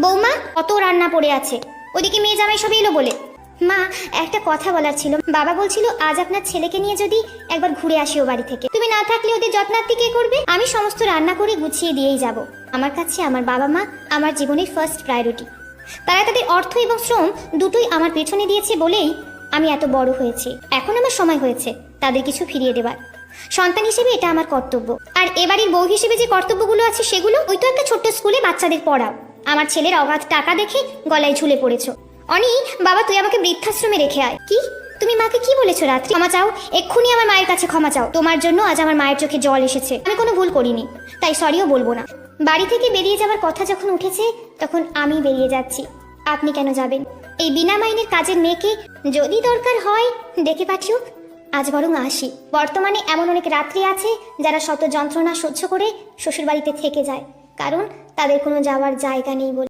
বৌমা, কত রান্না পড়ে আছে, ওদিকে মেয়ে জামাই সব এলো বলে। মা, একটা কথা বলার ছিল। বাবা বলছিল আজ আপনার ছেলেকে নিয়ে যদি একবার ঘুরে আসি ও বাড়ি থেকে। তুমি না থাকলে ওদের যত্নার্থী কে করবে? আমি সমস্ত রান্না করে গুছিয়ে দিয়েই যাব। আমার কাছে আমার বাবা মা আমার জীবনের ফার্স্ট প্রায়োরিটি। তারা তাদের অর্থ এবং শ্রম দুটোই আমার পেছনে দিয়েছে বলেই আমি এত বড় হয়েছি। এখন আমার সময় হয়েছে তাদের কিছু ফিরিয়ে দেবার। সন্তান হিসেবে এটা আমার কর্তব্য। আর এবাড়ির বউ হিসেবে যে কর্তব্যগুলো আছে সেগুলো, ওই তো একটা ছোট্ট স্কুলে বাচ্চাদের পড়াও। আমার ছেলের অগাধ টাকা দেখে গলায় ঝুলে পড়েছ। অনি, বাবা তুই আমাকে বৃদ্ধাশ্রমে রেখে আয়। কি? তুমি মাকে কি বলেছো রাত্রি? ক্ষমা চাও, এক্ষুনি আমার মায়ের কাছে ক্ষমা চাও। তোমার জন্য আজ আমার মায়ের চোখে জল এসেছে। আমি কোনো ভুল করিনি, তাই সরিও বলবো না। বাড়ি থেকে বেরিয়ে যাওয়ার কথা যখন উঠেছে তখন আমি বেরিয়ে যাচ্ছি। আপনি কেন যাবেন? এই বিনা মাইনের কাজের মেয়েকে যদি দরকার হয় ডেকে পাঠিও। আজ বরং আসি। বর্তমানে এমন অনেক রাত্রি আছে যারা শত যন্ত্রণা সহ্য করে শ্বশুরবাড়িতে থেকে যায়, কারণ তাদের কোনো যাওয়ার জায়গা নেই বলে।